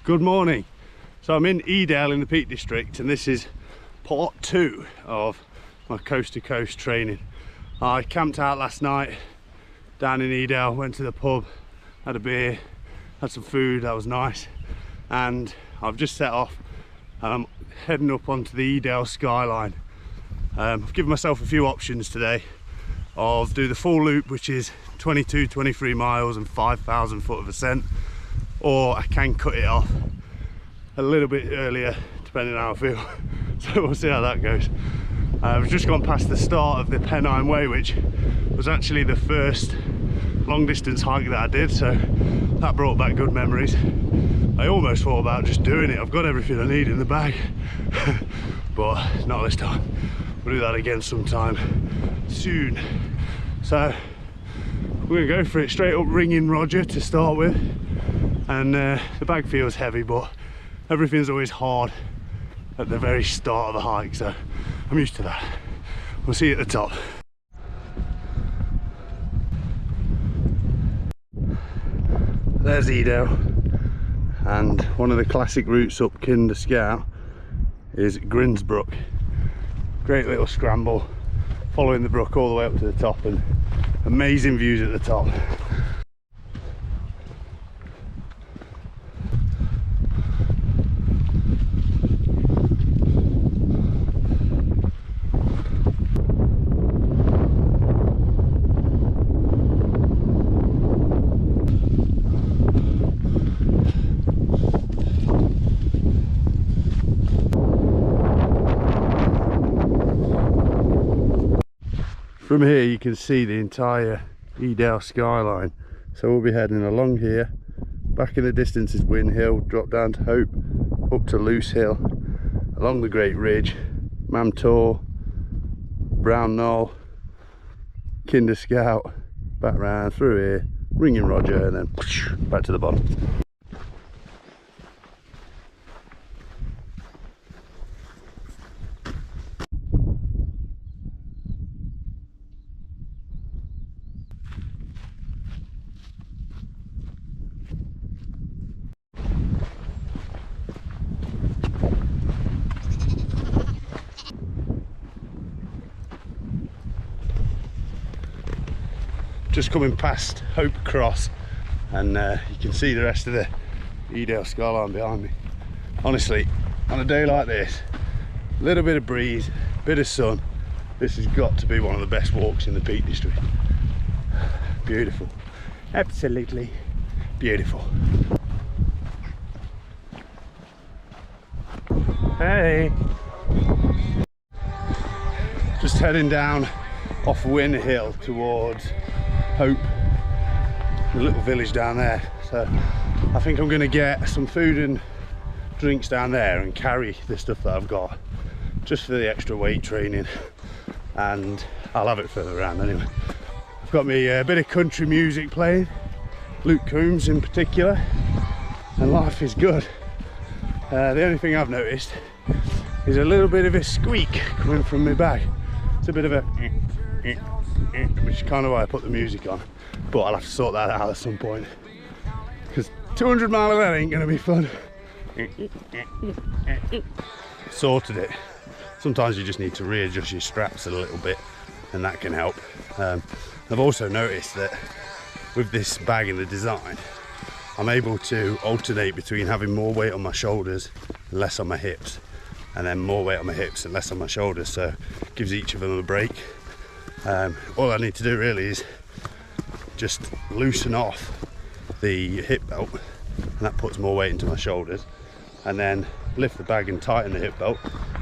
Good morning. So I'm in Edale in the Peak District, and this is part 2 of my coast to coast training. I camped out last night down in Edale, went to the pub, had a beer, had some food, that was nice, and I've just set off and I'm heading up onto the Edale Skyline. I've given myself a few options today. I'll do the full loop, which is 23 miles and 5,000 foot of ascent, or I can cut it off a little bit earlier depending on how I feel. So we'll see how that goes. I've just gone past the start of the Pennine Way, which was actually the first long distance hike that I did, so that brought back good memories. I almost thought about just doing it. I've got everything I need in the bag but not this time. We'll do that again sometime soon. So we're gonna go for it, straight up ringing Roger to start with, and the bag feels heavy, but everything's always hard at the very start of the hike, so I'm used to that. We'll see you at the top. There's Edale, and one of the classic routes up Kinder Scout is Grinsbrook. Great little scramble, following the brook all the way up to the top, and amazing views at the top. From here you can see the entire Edale Skyline, so we'll be heading along here. Back in the distance is Win Hill, drop down to Hope, up to Loose Hill, along the Great Ridge, Mamtor, Brown Knoll, Kinder Scout, back round through here, ringing Roger, and then back to the bottom. Just coming past Hope Cross, and you can see the rest of the Edale Skyline behind me. Honestly, on a day like this, a little bit of breeze, bit of sun, this has got to be one of the best walks in the Peak District. Beautiful, absolutely beautiful. Hey! Just heading down off Win Hill towards Hope, the little village down there. So I think I'm going to get some food and drinks down there and carry the stuff that I've got just for the extra weight training, and I'll have it further around anyway. I've got me a bit of country music playing, Luke Combs in particular, and life is good. The only thing I've noticed is a little bit of a squeak coming from my bag. It's a bit of a which is kind of why I put the music on, but I'll have to sort that out at some point, because 200 miles of that ain't going to be fun. Sorted it. Sometimes you just need to readjust your straps a little bit, and that can help. I've also noticed that with this bag in the design, I'm able to alternate between having more weight on my shoulders and less on my hips, and then more weight on my hips and less on my shoulders, so it gives each of them a break. All I need to do really is just loosen off the hip belt, and that puts more weight into my shoulders, and then lift the bag and tighten the hip belt,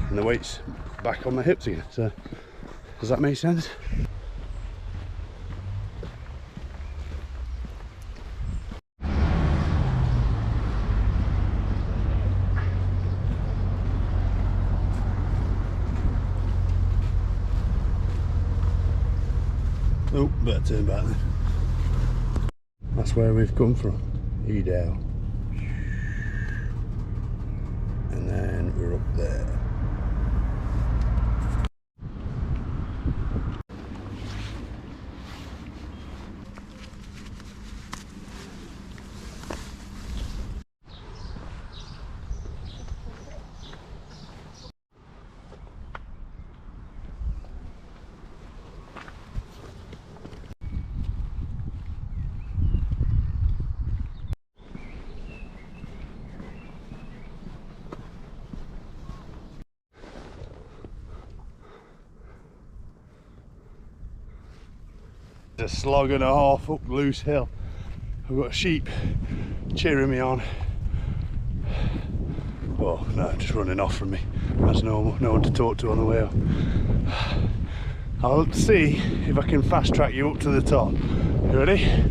and the weight's back on my hips again. So does that make sense? Oh, better turn back then. That's where we've come from, Edale. And then we're up there. A slog and a half up loose hill. I've got sheep cheering me on. Oh no, just running off from me as normal. No one to talk to on the way up. I'll see if I can fast track you up to the top. You ready?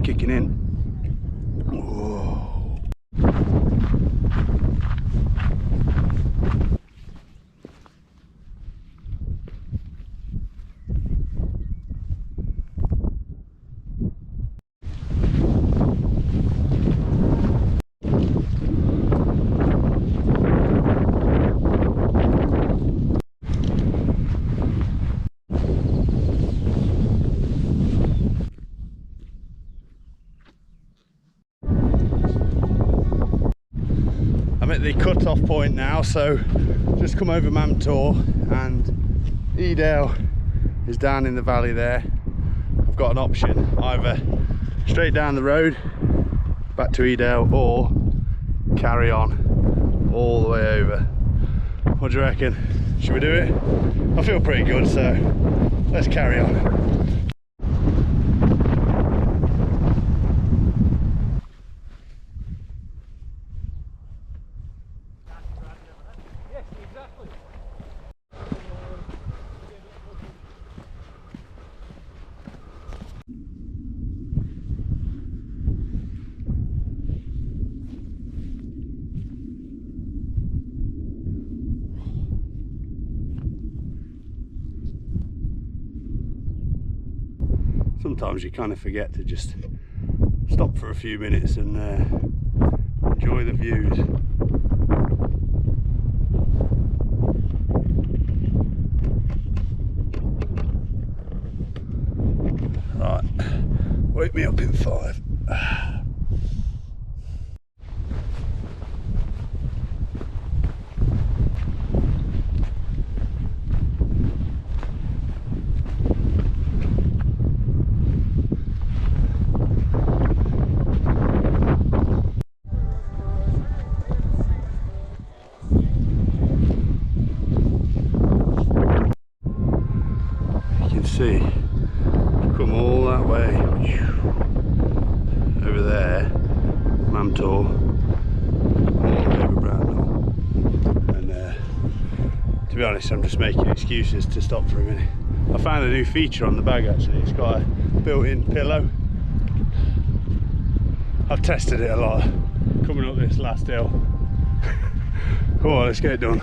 Kicking in. Whoa. I'm at the cut-off point now, so just come over Mamtor, and Edale is down in the valley there. I've got an option, either straight down the road back to Edale or carry on all the way over. What do you reckon? Should we do it? I feel pretty good, so let's carry on. Sometimes you kind of forget to just stop for a few minutes and enjoy the views. Right, wake me up in 5. See, come all that way over there, Mamtor, all the way over Brownhill, and to be honest, I'm just making excuses to stop for a minute. I found a new feature on the bag actually. It's got a built-in pillow. I've tested it a lot coming up this last hill. Come on, let's get it done.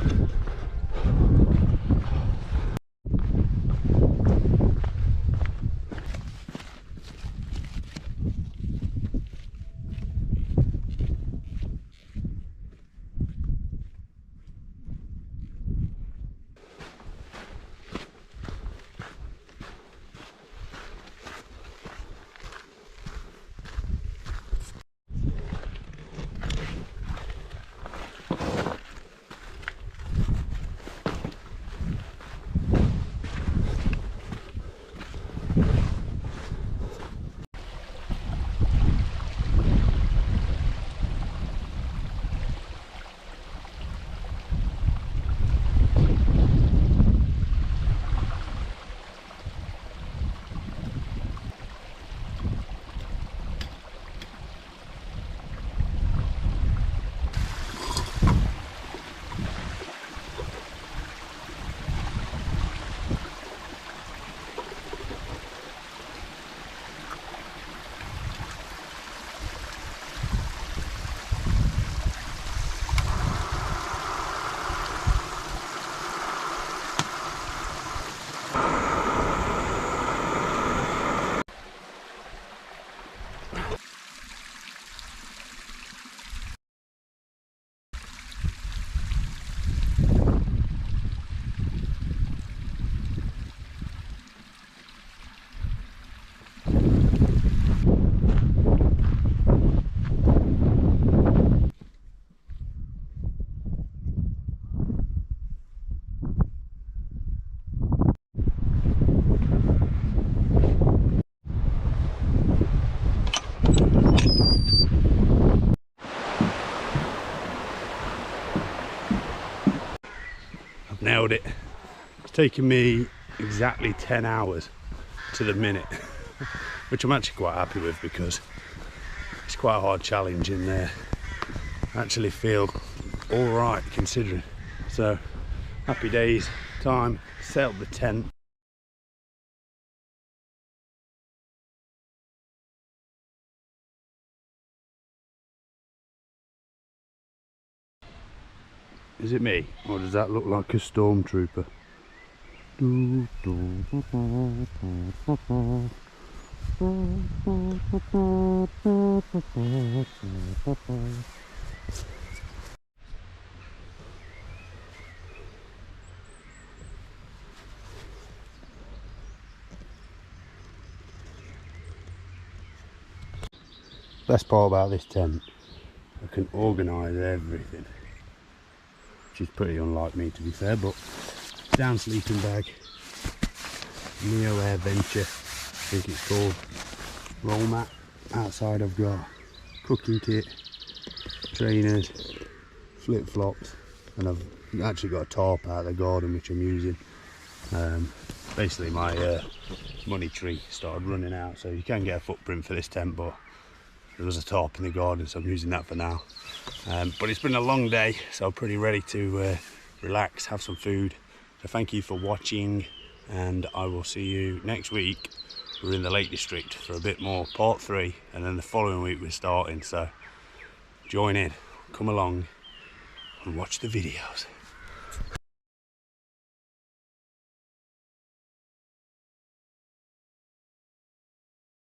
nailed it. It's taken me exactly 10 hours to the minute, which I'm actually quite happy with because it's quite a hard challenge in there. I actually feel all right considering. So happy days, time, set up the tent. Is it me, or does that look like a stormtrooper? Best part about this tent, I can organise everything, which is pretty unlike me to be fair, but down sleeping bag, Neo Air Venture, I think it's called, roll mat. Outside I've got cooking kit, trainers, flip flops, and I've actually got a tarp out of the garden which I'm using. Basically my money tree started running out, so you can get a footprint for this tent, but there was a tarp in the garden, so I'm using that for now. But it's been a long day, so I'm pretty ready to relax, have some food. So thank you for watching, and I will see you next week. We're in the Lake District for a bit more, part 3, and then the following week we're starting. So join in, come along and watch the videos.